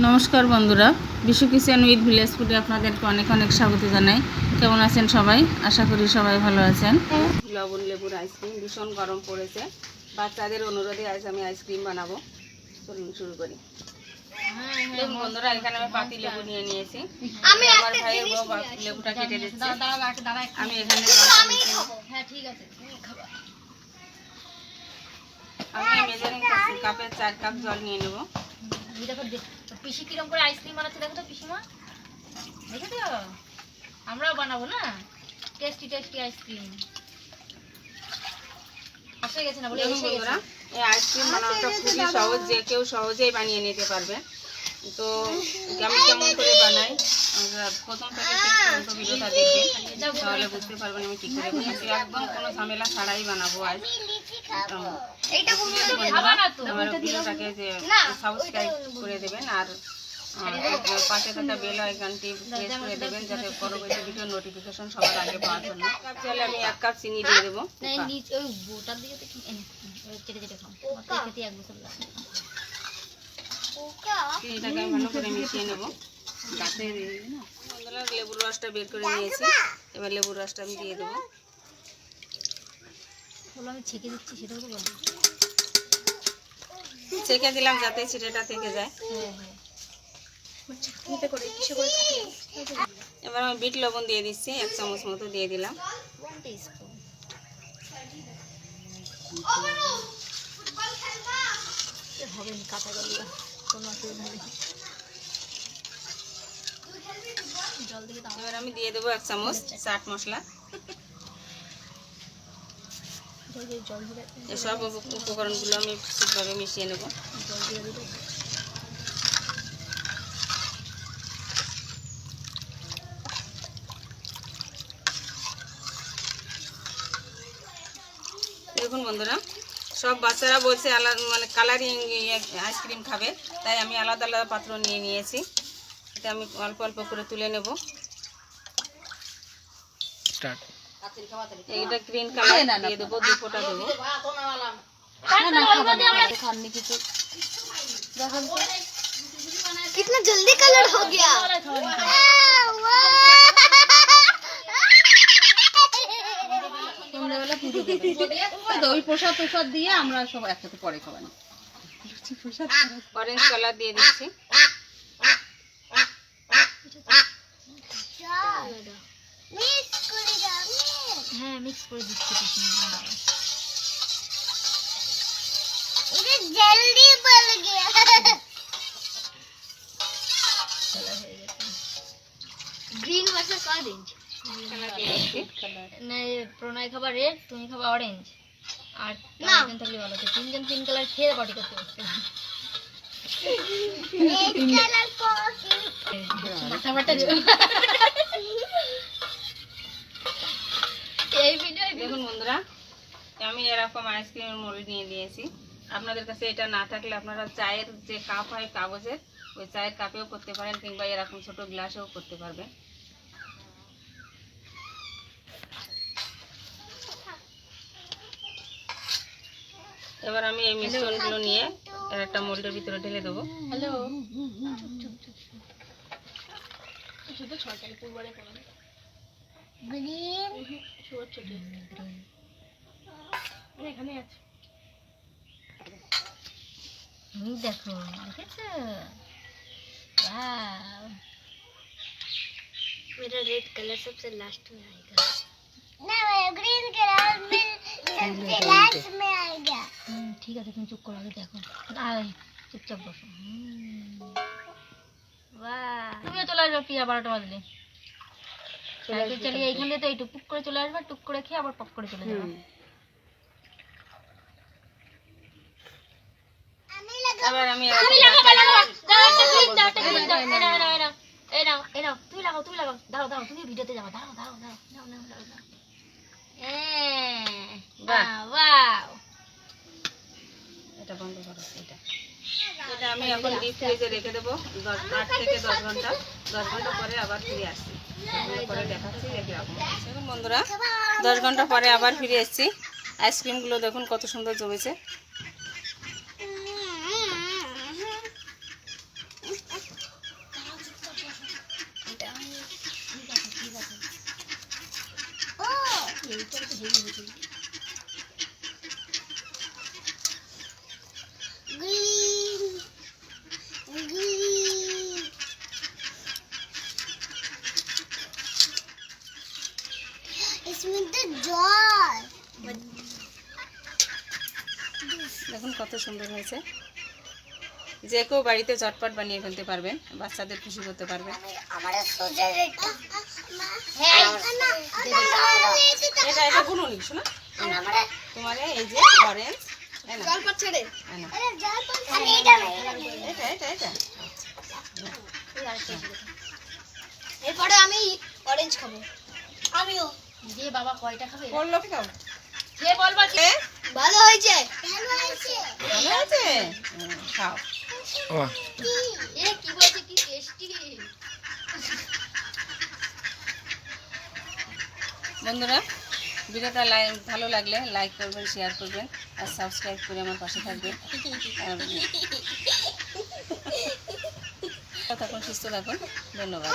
নমস্কার বন্ধুরা, Bishu kitchen with village ফুডে আপনাদেরকে অনেক অনেক স্বাগত জানাই। কেমন আছেন সবাই? আশা করি সবাই ভালো আছেন। লবণ লেবুর আইসক্রিম ভীষণ গরম পড়েছে, বাচ্চাদের অনুরোধে আজ আমি আইসক্রিম বানাবো। চলুন শুরু করি। দেখুন বন্ধুরা, এখানে আমি পাতি লেবু নিয়ে নিয়েছি। আমার ভাইয়ের বউ লেবুটা কেটে দিচ্ছে। আমি এখানে আমি মেজারিং কাপে 4 কাপ জল নিয়ে নেব। দেখো পিসি কিরম করে আইসক্রিম বানাচ্ছে, দেখো তো পিসিমা, দেখেছো? আমরাও বানাবো না টেস্টি টেস্টি আইসক্রিম। আসে গেছে না বলে এসে গেছে। এই আইসক্রিম বানানোটা খুবই সহজ, যে কেউ সহজেই বানিয়ে নিতে পারবে। তো আমি কেমন করে বানাই, প্রথম থেকে শেষ পর্যন্ত ভিডিওটা দেখবেন, তাহলে বুঝতে পারবেন আমি কি করে বানাচ্ছি। একদম কোনো ঝামেলা ছাড়াই বানাবো আজ। আমার ভিডিওটাকে যে সাবস্ক্রাইব করে দেবেন আর পাশে থাকা বেল আইকনটি প্রেস করে দেবেন, যাতে পরবর্তী ভিডিও নোটিফিকেশন সবার আগে পাওয়ার জন্য। তাহলে আমি 1 কাপ চিনি দিয়ে দেবো। চিনিটাকে আমি ভালো করে মিশিয়ে নেবো। লেবুর রসটা বের করে নিয়েছি, এবার লেবুর রসটা আমি দিয়ে দেবো। আমি ছেঁকে দিচ্ছি, সেটা বলো। ছেঁকে দিলাম যাতে ছিটেটা থেকে যায়। এবার আমি বিট লবণ দিয়ে দিচ্ছি, 1 চামচ মতো দিয়ে দিলাম। এবার আমি দিয়ে দেবো 1 চামচ চাট মশলা। এসব উপকরণগুলো আমি ঠিকভাবে মিশিয়ে নেব। দেখুন বন্ধুরা, সব বাচ্চারা বলছে আলাদা, মানে কালারিং আইসক্রিম খাবে, তাই আমি আলাদা আলাদা পাত্র নিয়ে নিয়েছি। এটা আমি অল্প অল্প করে তুলে নেব। এইটা গ্রিন কালার দিয়ে দেবো, 2 ফোঁটা দেবো। कितना जल्दी कलर हो गया। দই প্রসাদ প্রসাদ দিয়ে আমরা সব একসাথে পরে খাওয়ানো। অরেঞ্জ কালার দিয়ে দিচ্ছি। হ্যাঁ, মিক্স করে দিচ্ছি। जल्दी बन गया। Green versus orange. না, প্রণয় খাবার রেড, তুমি খাবার অরেঞ্জ। আর তিনজন থাকলে ভালো হতো, 3 জন 3 কালার খেয়ে বাটি করতে বসতে। দেখুন বন্ধুরা, আমি এরকম আইসক্রিমের মোল্ড নিয়ে নিয়েছি। আপনাদের কাছে এটা না থাকলে আপনারা চায়ের যে কাপ হয় কাগজের, ওই চায়ের কাপেও করতে পারেন, কিংবা এরকম ছোট গ্লাসেও করতে পারবেন। এবার আমি এই মিশ্রণগুলো নিয়ে এর একটা মোল্ডের ভিতরে ঢেলে দেবো। হ্যালো, এখানে আছে। দেখো, দেখেছো? वाव, मेरा रेड कलर सबसे लास्ट में आएगा। ना, मेरा ग्रीन कलर में सबसे लास्ट में आएगा। ঠিক আছে, তুমি চুপ করো, আগে দেখো। আয়, চুপচাপ বসো। বাহ, তুমিও চলে আসবে প্রিয়া 12টা বাজলে। সাইকেল চালিয়ে এইখান দিয়ে তো এই টুক করে চলে আসবে, টুক করে খেয়ে আবার পপ করে চলে যাবে। এবার আমি তুমি লাগাও, দাঁড়াও, তুমি ভিডিওতে যাবা, দাঁড়াও। বাহ, এটা বন্ধ করো। এটা আমি এখন ডিপ ফ্রিজে রেখে দেবো 8 থেকে 10 ঘন্টা। 10 ঘন্টা পরে আবার ফিরে আসছি, পরে দেখাচ্ছি কিরকম। দেখুন বন্ধুরা, 10 ঘন্টা পরে আবার ফিরে এসেছি। আইসক্রিমগুলো দেখুন কত সুন্দর জমেছে। Green. Green. इसमें तो जल দেখুন কত সুন্দর হয়েছে। যে কেউ বাড়িতে চটপট বানিয়ে ফেলতে পারবেন, বাচ্চাদের খুশি করতে পারবেন। हमारा सोचा रहता এটা এটা বুনুনি শোনা, हमारा তোমার এই যে অরেঞ্জ, जल पर छड़े এটা अरे जल पर এটা এটা এটা এরপরে আমি অরেঞ্জ খাবো। আমিও যে বাবা কয়টা খাবে বললো কি খাও? যে বলবা কি ভালো হয়েছে ভালো হয়েছে ভালো আছে, খাও। এ কি বলছে কি টেস্টি। বন্ধুরা ভিডিওটা ভালো লাগলে লাইক করবেন, শেয়ার করবেন আর সাবস্ক্রাইব করে আমার পাশে থাকবেন। আর থাকুন, সুস্থ থাকুন, ধন্যবাদ।